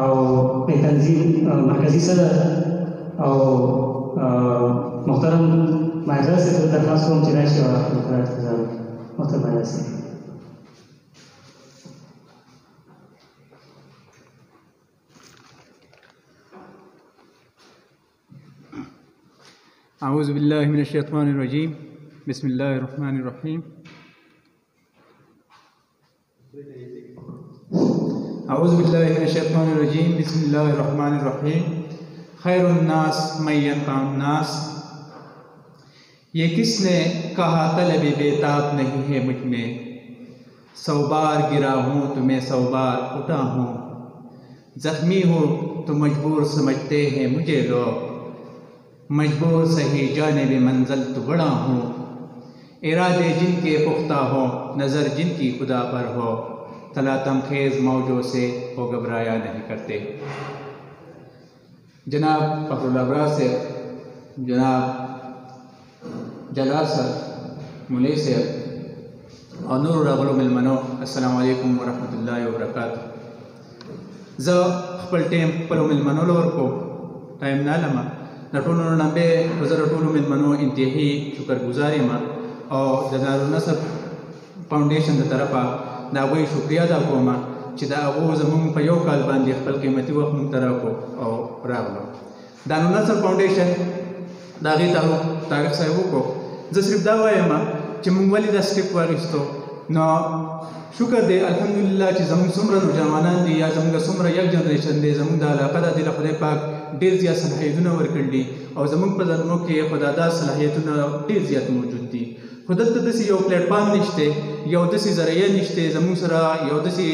او د تنظیم مرکزی صدر او محترم مهاجر صاحب ته درخواست کوم چې راشي او خبرې وکړي. محترم مهاجر صاحب. أعوذ بالله من الشيطان الرجيم. بسم الله الرحمن الرحيم. أعوذ بالله من الشيطان الرجيم. بسم الله الرحمن الرحيم. خير الناس من ينفع الناس. ये किसने कहा तलब बेताब नहीं है मुझ में, 100 बार गिरा हूँ तो मैं 100 बार उठा हूँ, जख्मी हूँ तो मजबूर समझते हैं मुझे लोग, मजबूर सही जाने भी मंजिल तो बड़ा हूँ, इरादे जिनके पुख्ता हो नज़र जिनकी खुदा पर हो, तलातम खेज मौजों से वो घबराया नहीं करते। जनाब फखरुल अबरार से, जनाब जलाल सर, मुली से और नूर रगलो मिलमनो, अस्सलाम वालेकुम वरहमतुल्लाहि वबरकातुह। ज़ खपल टेम पर मिलमनो लोर को टाइम ना लमा नटोनो नबे वज़र टोलो मिलमनो इंतहाई शुक्रगुजारी मा और दारुल नसब फाउंडेशन द तरफा دا وی شکریا دا کومه چې دا هغه زموږ په یو کال باندې خپل قیمتي وخت مونږ ته راکړو او راغلو. دا نصر فاونډیشن د هغې تاریخ صاحب وکړو. زه صرف دا وایم چې مونږ ولې دا سټیپ واخیستو. نو شکر دی الحمدلله چې زموږ څومره نوجوانان دي یا زموږ څومره یک جنریشن دی زموږ د علاقه دا دی له خدای پاک ډېر زیات صلاحیتونه ورکړي دي او زموږ په ځانونو کې خدا دا صلاحیتونه ډېر زیات موجود دي. خو دلته داسې یو پلیټفارم نشته، یو داسې ذریعه نشته زموږ سره، یو داسې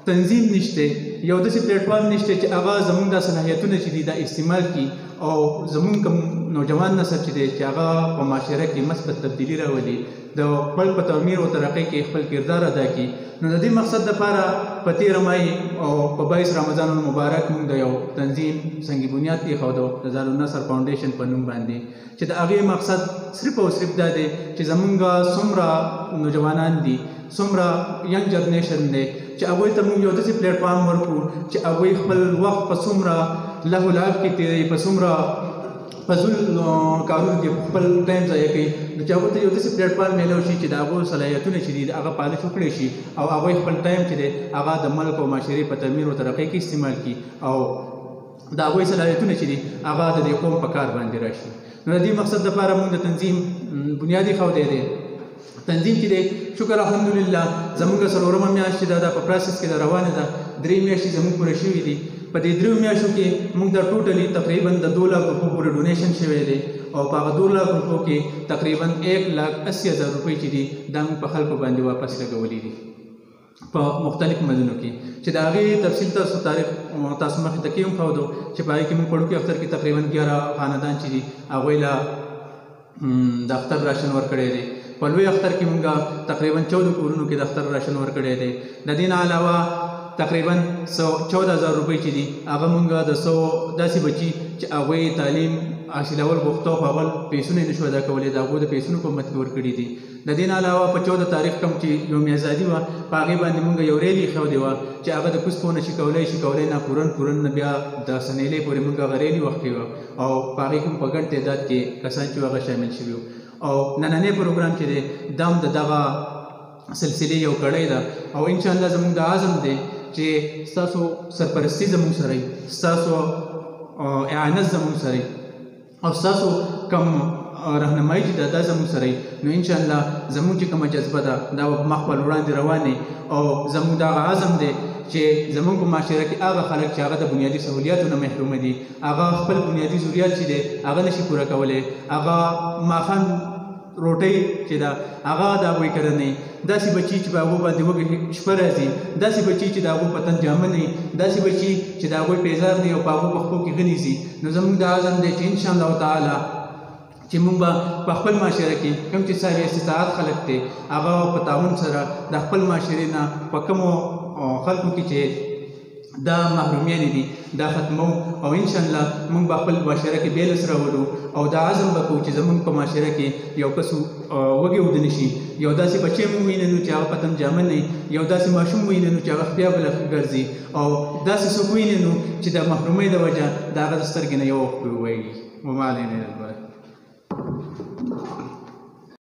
تنظیم نشته، یو داسې پلیټفارم نشته چې هغه زموږ دا صلاحیتونه چې دي دا استعمال کړي او زموږ کوم نوجوان نسل چې دی چې هغه په معاشره کې مثبت تبدیلي راولي، د خپل په تعمیر او ترقۍ کې خپل کردار ادا کړي. نو د دې مقصد دپاره په 13 مای او په 22 رمضان المبارک موږ د یو تنظیم سنگ بنیاد کېښودو د دارالنصر فاونډیشن په نوم باندې، چې د هغې مقصد صرف او صرف دا دی چې زمونږ څومره نوجوانان دي، څومره ینګ جنریشن دی چې هغوی ته موږ یو داسې پلیټفارم ورکړو چې هغوی خپل وخت په څومره لهو لعب کې تېروي، په څومره فضول کارونو کې خپل ټایم ضایع کوي. نو چې هغوی ته یو داسې پلیټفارم میلاو شي چې د هغو صلاحیتونه چې دي هغه پالش وکړی شي او هغوی خپل ټایم چې دی هغه د ملک او معاشرې په تعمیر او ترقۍ کې استعمال کړي او د هغوی صلاحیتونه چې دي هغه د دې قوم په کار باندې راشي. نو د دې مقصد دپاره موږ د تنظیم بنیادي ښودی دی. تنظیم چې دی شکر الحمدلله زموږ 4مه میاشت چې دا په پروسس کې ده روانه ده، 3 میاشتې زموږ پوره شوي دي. په دې 3 میاشتو کې موږ د ټوټلي تقریبا د 2 لک روپو پورې ډونیشن شوی دی او په هغه 2 لک روپو کې تقریبا 1,80,000 روپۍ چې دي دا موږ په خلکو باندې واپس لګولي دي په مختلف مدنو کې، چې د هغې تفصیل تاسو تاریخ تاسو مخې ته کې هم ښودو چې په هغې کې موږ په وړوکي اختر کې تقریبا 11 خاندان چې دي هغوی له د اختر راشن ورکړی دی. په لوی اختر کې موږ تقریبا 14 کورونو کې د اختر راشن ورکړی دی. د دې نه علاوه تقریبا 14,000 روپۍ چې دي هغه موږ د 100 داسې بچي چې هغوی تعلیم حاصلول غوښته خو هغه پیسونه یې نشو ادا کولی، د هغو د پیسونو په مت کې ورکړي دي. د دې نه علاوه په 14 تاریخ کوم چې یوم ازادي وه په هغې باندې موږ یو ریلي ایښودې وه چې هغه د کوز پو نه شي کولی نه پورن نه بیا د سنیلې پورې موږ هغه ریلي وختې وه او په هغې کې په ګڼ تعداد کې کسان چې هغه شامل شوي وو. او نننی پروګرام چې دی دا هم د دغه سلسلې یو کړی ده او انشاءالله زموږ د عزم دی چې ستاسو سرپرستي زموږ سره وي، ستاسو اعانت زموږ سره وي او ستاسو کوم رهنمایي چې دا زموږ سره وي. نو انشاءالله زموږ چې کومه جذبه ده دا به مخ په وړاندې روانې او زموږ دغه عزم دی چې زموږ په معاشره کې هغه خلک چې هغه د بنیادي سهولیاتو نه محرومه دي، هغه خپل بنیادي ضرورت چې دی هغه نشي پوره کولی، هغه ماښام روټۍ چې ده هغه د هغوی کره نه وي، داسې بچي چې په هغو باندې وږې شپه راځي، داسې بچي چې د هغو په تن جامه نه وي، داسې بچي چې د هغوی پیزار نه وي او په هغو پښو کې غني ځي. نو زموږ د عزم دی چې انشاءالله تعالی چې موږ به په خپل معاشره کې کوم چې صاحب استطاعت خلک دی هغه په تعاون سره د خپل معاشرې نه په کومو خلکو کې چې دا محرومیانې دي دا ختمو او انشاءالله موږ به خپل معاشره کې بیلس راولو او دا عزم به کوو چې زموږ په معاشره کې یو کس وږی اوده نه شي یو داسې بچی موږ وینو چې هغه پتم جامه نه وي یو داسې ماشوم وینو چې هغه خپیا بله ګرځي او داسې څوک وینو چې د محرومۍ د وجه د هغه د سترګې نه یو وخت ووایي وما علینا الا البلاغ